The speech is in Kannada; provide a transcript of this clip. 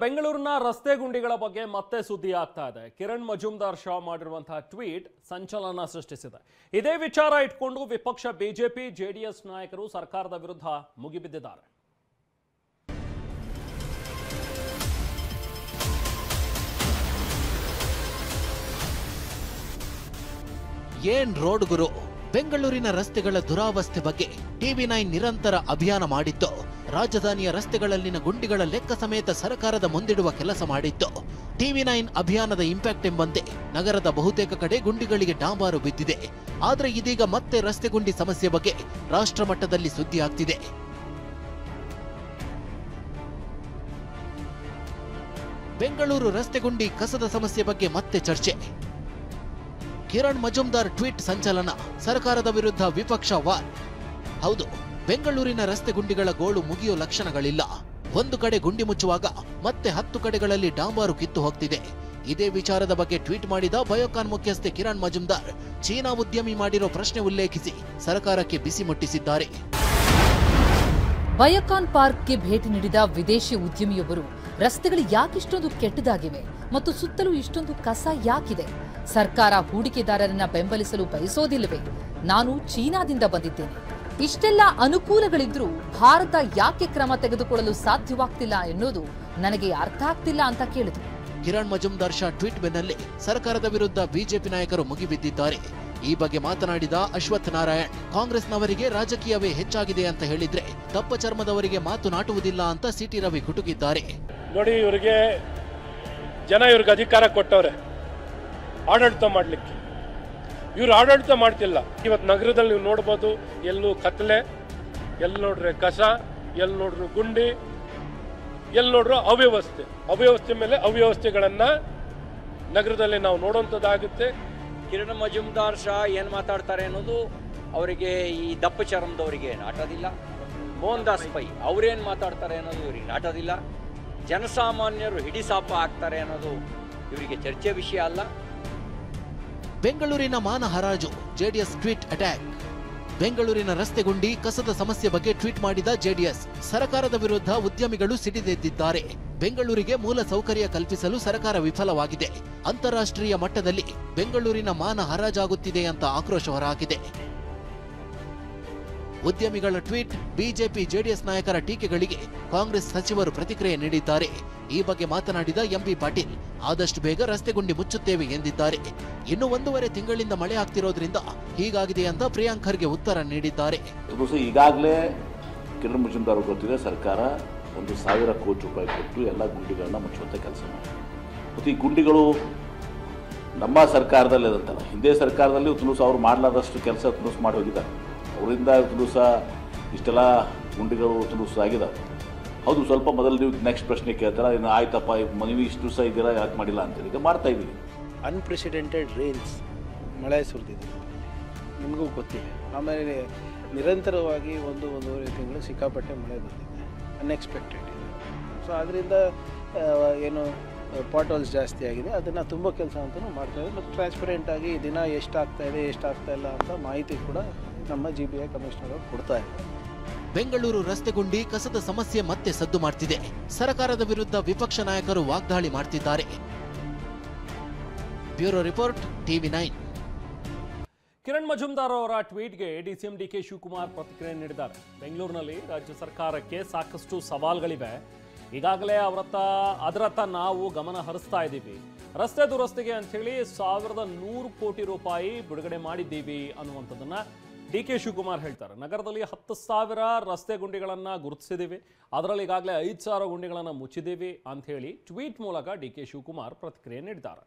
ಬೆಂಗಳೂರಿನ ರಸ್ತೆ ಗುಂಡಿಗಳ ಬಗ್ಗೆ ಮತ್ತೆ ಸುದ್ದಿ ಆಗ್ತಾ ಇದೆ. ಕಿರಣ್ ಮಜುಮ್ದಾರ್ ಶಾ ಮಾಡಿರುವಂತಹ ಟ್ವೀಟ್ ಸಂಚಲನ ಸೃಷ್ಟಿಸಿದೆ. ಇದೇ ವಿಚಾರ ಇಟ್ಕೊಂಡು ವಿಪಕ್ಷ ಬಿಜೆಪಿ ಜೆಡಿಎಸ್ ನಾಯಕರು ಸರ್ಕಾರದ ವಿರುದ್ಧ ಮುಗಿಬಿದ್ದಿದ್ದಾರೆ. ಏನ್ ರೋಡ್ ಗುರು, ಬೆಂಗಳೂರಿನ ರಸ್ತೆಗಳ ದುರಾವಸ್ಥೆ ಬಗ್ಗೆ TV9 ನಿರಂತರ ಅಭಿಯಾನ ಮಾಡಿತ್ತು. ರಾಜಧಾನಿಯ ರಸ್ತೆಗಳಲ್ಲಿನ ಗುಂಡಿಗಳ ಲೆಕ್ಕ ಸಮೇತ ಸರ್ಕಾರದ ಮುಂದಿಡುವ ಕೆಲಸ ಮಾಡಿತ್ತು. TV9 ಅಭಿಯಾನದ ಇಂಪ್ಯಾಕ್ಟ್ ಎಂಬಂತೆ ನಗರದ ಬಹುತೇಕ ಕಡೆ ಗುಂಡಿಗಳಿಗೆ ಡಾಂಬಾರು ಬಿದ್ದಿದೆ. ಆದ್ರೆ ಇದೀಗ ಮತ್ತೆ ರಸ್ತೆ ಗುಂಡಿ ಸಮಸ್ಯೆ ಬಗ್ಗೆ ರಾಷ್ಟ್ರ ಮಟ್ಟದಲ್ಲಿ ಸುದ್ದಿ ಆಗ್ತಿದೆ. ಬೆಂಗಳೂರು ರಸ್ತೆ ಗುಂಡಿ ಕಸದ ಸಮಸ್ಯೆ ಬಗ್ಗೆ ಮತ್ತೆ ಚರ್ಚೆ. ಕಿರಣ್ ಮಜುಮ್ದಾರ್ ಟ್ವೀಟ್ ಸಂಚಲನ, ಸರ್ಕಾರದ ವಿರುದ್ಧ ವಿಪಕ್ಷ ವಾರ್. ಹೌದು, ಬೆಂಗಳೂರಿನ ರಸ್ತೆ ಗುಂಡಿಗಳ ಗೋಳು ಮುಗಿಯೋ ಲಕ್ಷಣಗಳಿಲ್ಲ. ಒಂದು ಕಡೆ ಗುಂಡಿ ಮುಚ್ಚುವಾಗ ಮತ್ತೆ 10 ಕಡೆಗಳಲ್ಲಿ ಡಾಂಬಾರು ಕಿತ್ತು ಹೋಗ್ತಿದೆ. ಇದೇ ವಿಚಾರದ ಬಗ್ಗೆ ಟ್ವೀಟ್ ಮಾಡಿದ ಬಯೋಕಾನ್ ಮುಖ್ಯಸ್ಥೆ ಕಿರಣ್ ಮಜುಮ್ದಾರ್ ಚೀನಾ ಉದ್ಯಮಿ ಮಾಡಿರೋ ಪ್ರಶ್ನೆ ಉಲ್ಲೇಖಿಸಿ ಸರ್ಕಾರಕ್ಕೆ ಬಿಸಿ ಮುಟ್ಟಿಸಿದ್ದಾರೆ. ಬಯೋಕಾನ್ ಪಾರ್ಕ್ಗೆ ಭೇಟಿ ನೀಡಿದ ವಿದೇಶಿ ಉದ್ಯಮಿಯೊಬ್ಬರು ರಸ್ತೆಗಳು ಯಾಕಿಷ್ಟೊಂದು ಕೆಟ್ಟದಾಗಿವೆ ಮತ್ತು ಸುತ್ತಲೂ ಇಷ್ಟೊಂದು ಕಸ ಯಾಕಿದೆ? ಸರ್ಕಾರ ಹೂಡಿಕೆದಾರರನ್ನ ಬೆಂಬಲಿಸಲು ಬಯಸೋದಿಲ್ಲವೇ? ನಾನು ಚೀನಾದಿಂದ ಬಂದಿದ್ದೇನೆ, ಇಷ್ಟೆಲ್ಲ ಅನುಕೂಲಗಳಿದ್ರೂ ಭಾರತ ಯಾಕೆ ಕ್ರಮ ತೆಗೆದುಕೊಳ್ಳಲು ಸಾಧ್ಯವಾಗ್ತಿಲ್ಲ ಎನ್ನುವುದು ನನಗೆ ಅರ್ಥ ಆಗ್ತಿಲ್ಲ ಅಂತ ಕೇಳಿದ್ರು. ಕಿರಣ್ ಮಜುಮ್ದಾರ್ ಶಾ ಟ್ವೀಟ್ ಬೆನ್ನಲ್ಲೇ ಸರ್ಕಾರದ ವಿರುದ್ಧ ಬಿಜೆಪಿ ನಾಯಕರು ಮುಗಿಬಿದ್ದಿದ್ದಾರೆ. ಈ ಬಗ್ಗೆ ಮಾತನಾಡಿದ ಅಶ್ವಥ್ ನಾರಾಯಣ್, ಕಾಂಗ್ರೆಸ್ನವರಿಗೆ ರಾಜಕೀಯವೇ ಹೆಚ್ಚಾಗಿದೆ ಅಂತ ಹೇಳಿದ್ರೆ ದಪ್ಪ ಚರ್ಮದವರಿಗೆ ಮಾತು ನಾಟುವುದಿಲ್ಲ ಅಂತ ಸಿಟಿ ರವಿ ಕುಟುಕಿದ್ದಾರೆ. ನೋಡಿ, ಇವರಿಗೆ ಜನ ಇವ್ರಿಗೆ ಅಧಿಕಾರ ಕೊಟ್ಟವ್ರೆ ಆಡಳಿತ ಮಾಡಲಿಕ್ಕೆ. ಇವ್ರು ಆಡಳಿತ ಮಾಡ್ತಿಲ್ಲ. ಇವತ್ತು ನಗರದಲ್ಲಿ ನೀವು ನೋಡ್ಬೋದು, ಎಲ್ಲೂ ಕತ್ತಲೆ, ಎಲ್ಲಿ ನೋಡ್ರೆ ಕಸ, ಎಲ್ಲಿ ನೋಡ್ರು ಗುಂಡಿ, ಎಲ್ಲಿ ನೋಡ್ರು ಅವ್ಯವಸ್ಥೆ. ಅವ್ಯವಸ್ಥೆ ಮೇಲೆ ಅವ್ಯವಸ್ಥೆಗಳನ್ನ ನಗರದಲ್ಲಿ ನಾವು ನೋಡುವಂಥದ್ದಾಗುತ್ತೆ. ಕಿರಣ್ ಮಜುಮ್ದಾರ್ ಶಾ ಏನು ಮಾತಾಡ್ತಾರೆ ಅನ್ನೋದು ಅವರಿಗೆ ಈ ದಪ್ಪ ಚರ್ಮದವರಿಗೆ ನಾಟೋದಿಲ್ಲ. ಮೋಹನ್ ದಾಸ್ ಪೈ ಅವ್ರೇನು ಮಾತಾಡ್ತಾರೆ ಅನ್ನೋದು ಇವರಿಗೆ ನಾಟೋದಿಲ್ಲ. ಜನಸಾಮಾನ್ಯರು ಹಿಡಿಸಾಪ ಆಗ್ತಾರೆ ಅನ್ನೋದು ಇವರಿಗೆ ಚರ್ಚೆ ವಿಷಯ ಅಲ್ಲ. ಬೆಂಗಳೂರಿನ ಮಾನ ಹರಾಜು, ಜೆಡಿಎಸ್ ಟ್ವೀಟ್ ಅಟ್ಯಾಕ್. ಬೆಂಗಳೂರಿನ ರಸ್ತೆ ಗುಂಡಿ ಕಸದ ಸಮಸ್ಯೆ ಬಗ್ಗೆ ಟ್ವೀಟ್ ಮಾಡಿದ ಜೆಡಿಎಸ್ ಸರ್ಕಾರದ ವಿರುದ್ಧ ಉದ್ಯಮಿಗಳು ಸಿಡಿದೆದ್ದಿದ್ದಾರೆ. ಬೆಂಗಳೂರಿಗೆ ಮೂಲ ಸೌಕರ್ಯ ಕಲ್ಪಿಸಲು ಸರ್ಕಾರ ವಿಫಲವಾಗಿದೆ. ಅಂತಾರಾಷ್ಟ್ರೀಯ ಮಟ್ಟದಲ್ಲಿ ಬೆಂಗಳೂರಿನ ಮಾನ ಹರಾಜಾಗುತ್ತಿದೆ ಅಂತ ಆಕ್ರೋಶ ಹೊರಹಾಕಿದೆ. ಉದ್ಯಮಿಗಳ ಟ್ವೀಟ್, ಬಿಜೆಪಿ ಜೆಡಿಎಸ್ ನಾಯಕರ ಟೀಕೆಗಳಿಗೆ ಕಾಂಗ್ರೆಸ್ ಸಚಿವರು ಪ್ರತಿಕ್ರಿಯೆ ನೀಡಿದ್ದಾರೆ. ಈ ಬಗ್ಗೆ ಮಾತನಾಡಿದ ಎಂಬಿ ಪಾಟೀಲ್, ಆದಷ್ಟು ಬೇಗ ರಸ್ತೆ ಗುಂಡಿ ಮುಚ್ಚುತ್ತೇವೆ ಎಂದಿದ್ದಾರೆ. ಇನ್ನು 1.5 ತಿಂಗಳಿಂದ ಮಳೆ ಆಗ್ತಿರೋದ್ರಿಂದ ಹೀಗಾಗಿದೆ ಅಂತ ಪ್ರಿಯಾಂಕ್ ಖರ್ಗೆ ಉತ್ತರ ನೀಡಿದ್ದಾರೆ. ಈಗಾಗಲೇ ಕಿರಣ್ ಮಜುಮ್ದಾರ್ ಗೊತ್ತಿದೆ, ಸರ್ಕಾರ 1,000 ಕೋಟಿ ರೂಪಾಯಿ ಕೊಟ್ಟು ಎಲ್ಲ ಗುಂಡಿಗಳನ್ನ ಮುಚ್ಚುವಂಥ ಕೆಲಸ ಮಾಡಿ. ಮತ್ತು ಈ ಗುಂಡಿಗಳು ನಮ್ಮ ಸರ್ಕಾರದಲ್ಲಿ ಅದಂತಲ್ಲ, ಹಿಂದೆ ಸರ್ಕಾರದಲ್ಲಿ ತುಲೂಸ ಅವ್ರು ಮಾಡಲಾದಷ್ಟು ಕೆಲಸ ತುಲೂಸು ಮಾಡಿ ಹೋಗಿದ್ದಾರೆ. ಅವರಿಂದ ತುಲೂಸ ಇಷ್ಟೆಲ್ಲ ಗುಂಡಿಗಳು ತುಲೂಸು ಆಗಿದ್ದಾವೆ. ಹೌದು, ಸ್ವಲ್ಪ ಮೊದಲು ನೀವು ನೆಕ್ಸ್ಟ್ ಪ್ರಶ್ನೆ ಕೇಳ್ತಾರೆ, ಇನ್ನು ಆಯ್ತಪ್ಪ ನೀವು ಇಷ್ಟು ದಿವಸ ಇದ್ದೀರಾ ಯಾಕೆ ಮಾಡಿಲ್ಲ ಅಂತೇಳಿ ಈಗ ಮಾಡ್ತಾ ಇದ್ದೀವಿ. ಅನ್ಪ್ರೆಸಿಡೆಂಟೆಡ್ ರೇನ್ಸ್, ಮಳೆ ಸುರಿದಿದೆ, ನಿಮಗೂ ಗೊತ್ತಿದೆ. ಆಮೇಲೆ ನಿರಂತರವಾಗಿ 1-1.5 ತಿಂಗಳು ಸಿಕ್ಕಾಪಟ್ಟೆ ಮಳೆ ಬಂದಿದೆ, ಅನ್ಎಕ್ಸ್ಪೆಕ್ಟೆಡ್. ಸೊ ಅದರಿಂದ ಏನು ಪಾಟ್ ಹೋಲ್ಸ್ ಜಾಸ್ತಿ ಆಗಿದೆ, ಅದನ್ನು ತುಂಬ ಕೆಲಸ ಅಂತಲೂ ಮಾಡ್ತಾಯಿದೆ. ಮತ್ತು ಟ್ರಾನ್ಸ್ಪರೆಂಟಾಗಿ ದಿನ ಎಷ್ಟಾಗ್ತಾ ಇದೆ ಎಷ್ಟಾಗ್ತಾ ಇಲ್ಲ ಅಂತ ಮಾಹಿತಿ ಕೂಡ ನಮ್ಮ GBI ಕಮಿಷನರ್ ಅವರು ಕೊಡ್ತಾ ಇದ್ದಾರೆ. ಬೆಂಗಳೂರು ರಸ್ತೆ ಗುಂಡಿ ಕಸದ ಸಮಸ್ಯೆ ಮತ್ತೆ ಸದ್ದು ಮಾಡ್ತಿದೆ. ಸರ್ಕಾರದ ವಿರುದ್ಧ ವಿಪಕ್ಷ ನಾಯಕರು ವಾಗ್ದಾಳಿ ಮಾಡ್ತಿದ್ದಾರೆ. Bureau report, TV9. Kiran Majumdar ಅವರ ಟ್ವೀಟ್ಗೆ ಡಿಸಿಎಂ ಡಿಕೆ ಶಿವಕುಮಾರ್ ಪ್ರತಿಕ್ರಿಯೆ ನೀಡಿದ್ದಾರೆ. ಬೆಂಗಳೂರಿನಲ್ಲಿ ರಾಜ್ಯ ಸರ್ಕಾರಕ್ಕೆ ಸಾಕಷ್ಟು ಸವಾಲುಗಳಿವೆ, ಈಗಾಗಲೇ ಅದರತ್ತ ನಾವು ಗಮನ ಹರಿಸ್ತಾ ಇದ್ದೀವಿ. ರಸ್ತೆ ದುರಸ್ತಿಗೆ ಅಂಥೇಳಿ 1,100 ಕೋಟಿ ರೂಪಾಯಿ ಬಿಡುಗಡೆ ಮಾಡಿದ್ದೀವಿ ಅನ್ನುವಂಥದ್ದನ್ನ ಡಿಕೆ ಶಿವಕುಮಾರ್ ಹೇಳ್ತಾರೆ. ನಗರದಲ್ಲಿ 10,000 ರಸ್ತೆ ಗುಂಡಿಗಳನ್ನು ಗುರುತಿಸಿದ್ದೀವಿ, ಅದರಲ್ಲಿ ಈಗಾಗಲೇ 5,000 ಗುಂಡಿಗಳನ್ನು ಮುಚ್ಚಿದ್ದೀವಿ ಅಂತ ಹೇಳಿ ಟ್ವೀಟ್ ಮೂಲಕ ಡಿಕೆ ಶಿವಕುಮಾರ್ ಪ್ರತಿಕ್ರಿಯೆ ನೀಡಿದ್ದಾರೆ.